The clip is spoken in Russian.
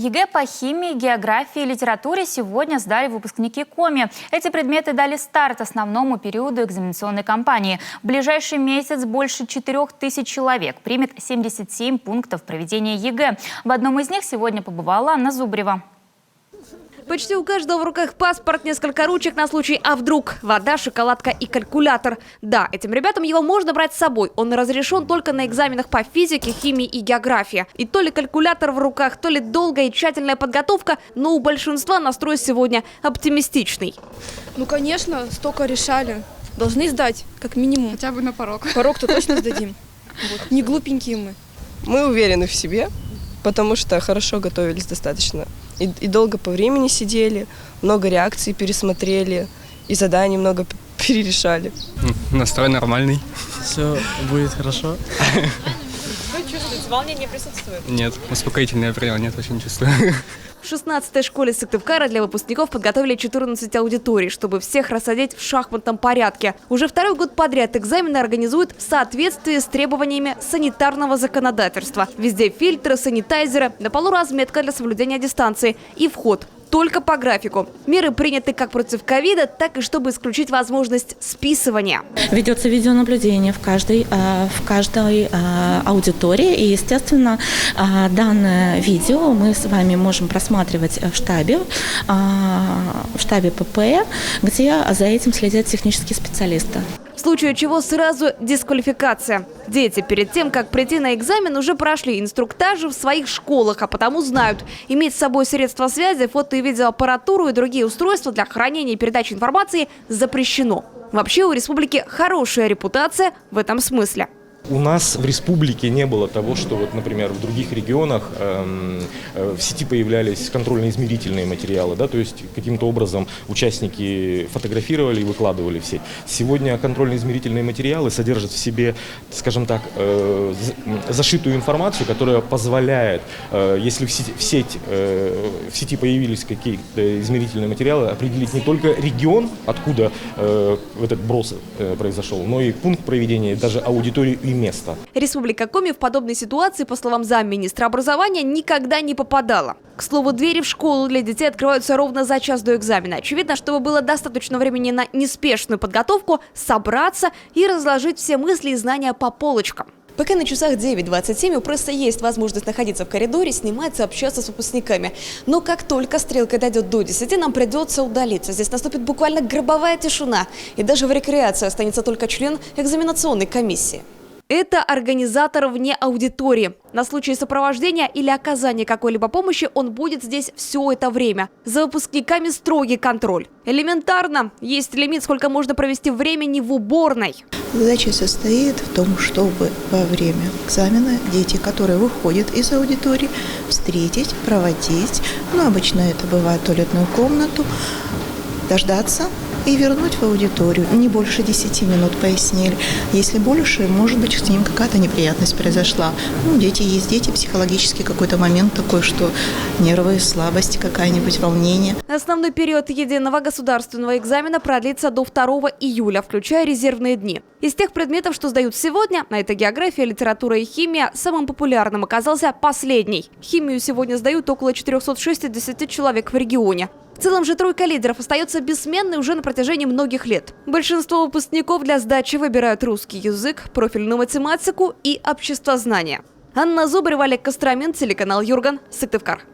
ЕГЭ по химии, географии и литературе сегодня сдали выпускники КОМИ. Эти предметы дали старт основному периоду экзаменационной кампании. В ближайший месяц больше 4000 человек примет 77 пунктов проведения ЕГЭ. В одном из них сегодня побывала Анна Зубрева. Почти у каждого в руках паспорт, несколько ручек на случай «а вдруг?», вода, шоколадка и калькулятор. Да, этим ребятам его можно брать с собой. Он разрешен только на экзаменах по физике, химии и географии. И то ли калькулятор в руках, то ли долгая и тщательная подготовка, но у большинства настрой сегодня оптимистичный. Ну, конечно, столько решали. Должны сдать, как минимум. Хотя бы на порог. Порог-то точно сдадим. Вот. Не глупенькие мы. Мы уверены в себе, потому что хорошо готовились достаточно. И долго по времени сидели, много реакций пересмотрели, и заданий много перерешали. Настрой нормальный. Все будет хорошо. Вы чувствуете, волнение присутствует? Нет, успокоительное принял, нет, вообще не чувствую. В 16-й школе Сыктывкара для выпускников подготовили 14 аудиторий, чтобы всех рассадить в шахматном порядке. Уже второй год подряд экзамены организуют в соответствии с требованиями санитарного законодательства. Везде фильтры, санитайзеры, на полу разметка для соблюдения дистанции и вход только по графику. Меры приняты как против ковида, так и чтобы исключить возможность списывания. Ведется видеонаблюдение в каждой аудитории. И, естественно, данное видео мы с вами можем просматривать в штабе ПП, где за этим следят технические специалисты. В случае чего сразу дисквалификация. Дети перед тем, как прийти на экзамен, уже прошли инструктажи в своих школах, а потому знают, иметь с собой средства связи, фото- и видеоаппаратуру и другие устройства для хранения и передачи информации запрещено. Вообще у республики хорошая репутация в этом смысле. У нас в республике не было того, что, вот, например, в других регионах в сети появлялись контрольно-измерительные материалы, да, то есть каким-то образом участники фотографировали и выкладывали в сеть. Сегодня контрольно-измерительные материалы содержат в себе, скажем так, зашитую информацию, которая позволяет, если в сети появились какие-то измерительные материалы, определить не только регион, откуда этот брос произошел, но и пункт проведения, даже аудиторию и место. Республика Коми в подобной ситуации, по словам замминистра образования, никогда не попадала. К слову, двери в школу для детей открываются ровно за час до экзамена. Очевидно, чтобы было достаточно времени на неспешную подготовку, собраться и разложить все мысли и знания по полочкам. Пока на часах 9:27 у прессы есть возможность находиться в коридоре, снимать, общаться с выпускниками. Но как только стрелка дойдет до 10, нам придется удалиться. Здесь наступит буквально гробовая тишина. И даже в рекреации останется только член экзаменационной комиссии. Это организатор вне аудитории. На случай сопровождения или оказания какой-либо помощи он будет здесь все это время. За выпускниками строгий контроль. Элементарно. Есть лимит, сколько можно провести времени в уборной. Задача состоит в том, чтобы во время экзамена дети, которые выходят из аудитории, встретить, проводить, обычно это бывает туалетную комнату, дождаться и вернуть в аудиторию. Не больше 10 минут, пояснили. Если больше, может быть, с ним какая-то неприятность произошла. Дети есть дети, психологический какой-то момент такой, что нервы, слабость какая-нибудь, волнение. Основной период единого государственного экзамена продлится до 2 июля, включая резервные дни. Из тех предметов, что сдают сегодня, а это география, литература и химия, самым популярным оказался последний. Химию сегодня сдают около 460 человек в регионе. В целом же тройка лидеров остается бессменной уже на протяжении многих лет. Большинство выпускников для сдачи выбирают русский язык, профильную математику и обществознание. Анна Зубрева, Олег Костромин, телеканал Юрган, Сыктывкар.